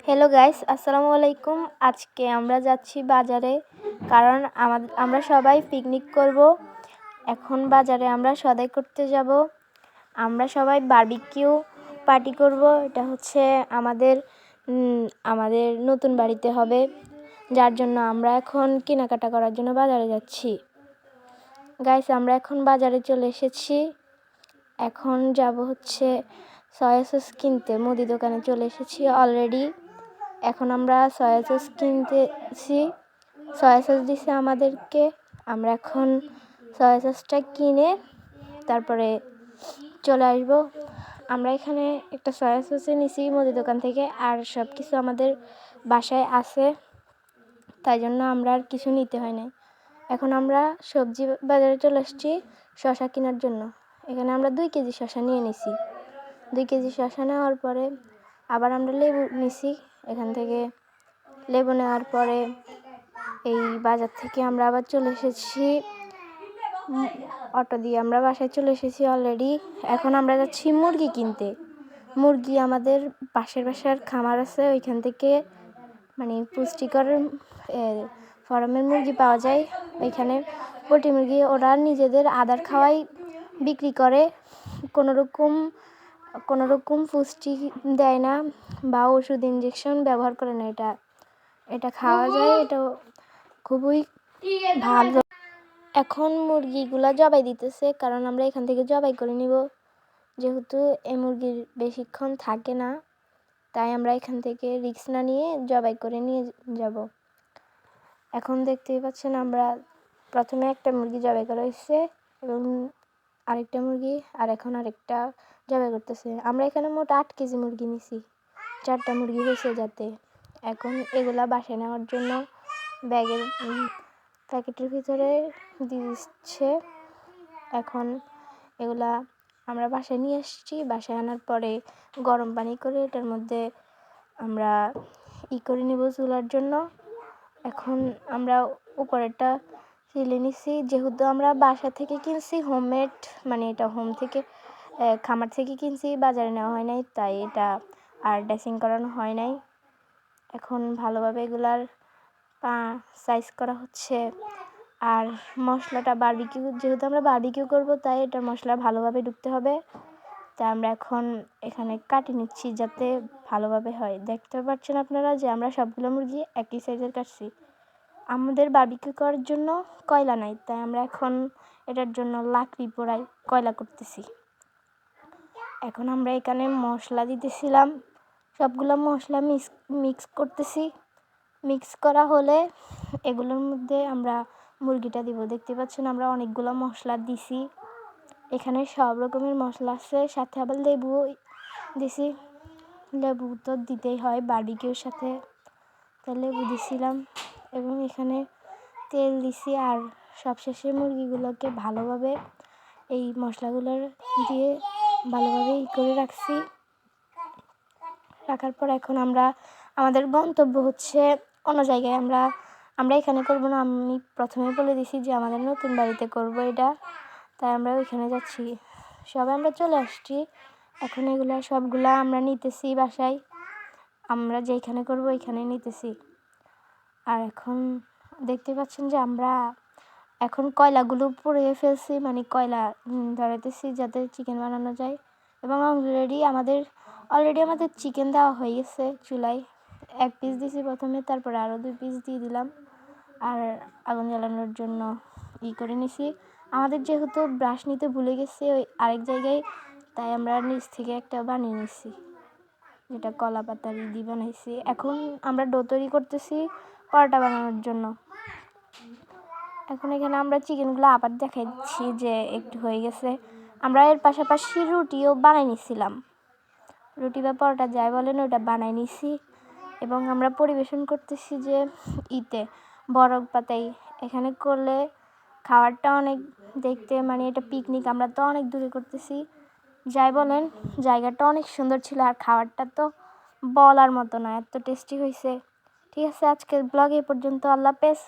Hello guys, আসসালামু আলাইকুম। আজকে আমরা যাচ্ছি বাজারে, কারণ আমরা সবাই পিকনিক করব। এখন বাজারে আমরা সদাই করতে যাব। আমরা সবাই বারবিকিউ পার্টি করব। এটা হচ্ছে আমাদের নতুন বাড়িতে হবে, যার জন্য আমরা এখন কেনাকাটা করার জন্য বাজারে যাচ্ছি। গাইস, আমরা এখন বাজারে চলে এসেছি। এখন যাব হচ্ছে সয়া সস কিনতে। মুদি দোকানে চলে এসেছি অলরেডি। এখন আমরা সয়া সস কিনতেছি। সয়া সস দিছে আমাদেরকে। আমরা এখন সয়া সসটা কিনে তারপরে চলে আসব। আমরা এখানে একটা সয়া সসে নিছি মুদি দোকান থেকে, আর সব কিছু আমাদের বাসায় আছে, তাই জন্য আমরা আর কিছু নিতে হয় না। এখন আমরা সবজি বাজারে চলে আসছি শসা কেনার জন্য। এখানে আমরা 2 কেজি শসা নিয়ে নিছি। 2 কেজি শসা নেওয়ার পরে আবার আমরা লেবু নিছি। এখান থেকে লেবু নেওয়ার পরে এই বাজার থেকে আমরা আবার চলে এসেছি অটো দিয়ে। আমরা বাসায় চলে এসেছি অলরেডি। এখন আমরা যাচ্ছি মুরগি কিনতে। মুরগি আমাদের পাশের বাসার খামার আছে, ওইখান থেকে মানে পুষ্টিকর ফার্মের মুরগি পাওয়া যায়। ওইখানে পোলট্রি মুরগি ওরা নিজেদের আদার খাওয়াই বিক্রি করে, কোনো রকম পুষ্টি দেয় না বা ওষুধ ইঞ্জেকশন ব্যবহার করে না। এটা খাওয়া যায়, এটা খুবই ভালো। এখন মুরগিগুলা জবাই দিতেছে, কারণ আমরা এখান থেকে জবাই করে নিব। যেহেতু এই মুরগির বেশিক্ষণ থাকে না, তাই আমরা এখান থেকে রিস্ক না নিয়ে জবাই করে নিয়ে যাব। এখন দেখতেই পাচ্ছেন, আমরা প্রথমে একটা মুরগি জবাই করা হয়েছে এবং আরেকটা মুরগি, আর এখন আরেকটা জবাই করতেছে। আমরা এখানে মোট 8 কেজি মুরগি নিছি। 4টা মুরগি হয়েছে যাতে। এখন এগুলা বাসায় নেওয়ার জন্য ব্যাগের প্যাকেটের ভিতরে দিচ্ছে। এখন এগুলা আমরা বাসায় নিয়ে আসছি। বাসায় আনার পরে গরম পানি করে এটার মধ্যে আমরা করে নেব চুলার জন্য। এখন আমরা উপরেরটা ফেলে নিছি। যেহেতু আমরা বাসা থেকে কিনছি হোমমেড, মানে এটা হোম থেকে খামার থেকে কিনছি, বাজারে নেওয়া হয় নাই, তাই এটা আর ড্রেসিং করানো হয় নাই। এখন ভালোভাবে এগুলার সাইজ করা হচ্ছে। আর মশলাটা যেহেতু আমরা বারবিকিউ করব, তাই এটা মশলা ভালোভাবে ঢুকতে হবে। তাই আমরা এখন এখানে কাটি নিচ্ছি যাতে ভালোভাবে হয়। দেখতে পাচ্ছেন আপনারা যে আমরা সবগুলো মুরগি একই সাইজের কাটছি। আমাদের বারবিকিউ করার জন্য কয়লা নাই, তাই আমরা এখন এটার জন্য লাকড়ি পোড়াই কয়লা করতেছি। এখন আমরা এখানে মশলা দিতেছিলাম, সবগুলো মশলা মিক্স করতেছি। মিক্স করা হলে এগুলোর মধ্যে আমরা মুরগিটা দিব। দেখতে পাচ্ছেন আমরা অনেকগুলো মশলা দিছি। এখানে সব রকমের মশলা আছে, সাথে আবার লেবু দিছি। লেবু তো দিতেই হয় বারবিকিউর সাথে, তাই লেবু দিছিলাম। এবং এখানে তেল দিছি। আর সবশেষে মুরগিগুলোকে ভালোভাবে এই মশলাগুলোর দিয়ে ভালোভাবে করে রাখছি। রাখার পর এখন আমাদের গন্তব্য হচ্ছে অন্য জায়গায়। আমরা এখানে করব না। আমি প্রথমে বলে দিছি যে আমাদের নতুন বাড়িতে করব এটা, তাই আমরা ওইখানে যাচ্ছি। সবাই আমরা চলে আসছি। এখন সবগুলা আমরা নিতেছি বাসায়। আমরা যেখানে করব ওইখানে নিতেছি। আর এখন দেখতে পাচ্ছেন যে আমরা এখন কয়লাগুলো পুড়িয়ে ফেলছি, মানে কয়লা ধরাইতেছি যাতে চিকেন বানানো যায়। এবং অলরেডি আমাদের চিকেন দেওয়া হয়ে গেছে চুলায়। 1 পিস দিয়েছি প্রথমে, তারপরে আরও 2 পিস দিয়ে দিলাম। আর আগুন জ্বালানোর জন্য করে নিছি। আমাদের যেহেতু ব্রাশ নিতে ভুলে গেছি ওই আরেক জায়গায়, তাই আমরা নিচ থেকে একটা বানিয়ে নিছি, যেটা কলা পাতার দিয়ে বানাইছি। এখন আমরা ডো তৈরি করতেছি পরোটা বানানোর জন্য। এখন এখানে আমরা চিকেনগুলো আবার দেখাচ্ছি যে একটু হয়ে গেছে। আমরা এর পাশাপাশি রুটিও বানাই নিছিলাম। রুটি বা পরোটা যাই বলেন, ওটা বানাই নিছি। এবং আমরা পরিবেশন করতেছি যে বরফ পাতায়। এখানে করলে খাবারটা অনেক দেখতে, মানে এটা পিকনিক, আমরা তো অনেক দূরে করতেছি। যাই বলেন, জায়গাটা অনেক সুন্দর ছিল, আর খাবারটা তো বলার মতো না, এত টেস্টি হয়েছে। ঠিক আছে, আজকের ব্লগ এ পর্যন্ত। আল্লাহ হাফেজ।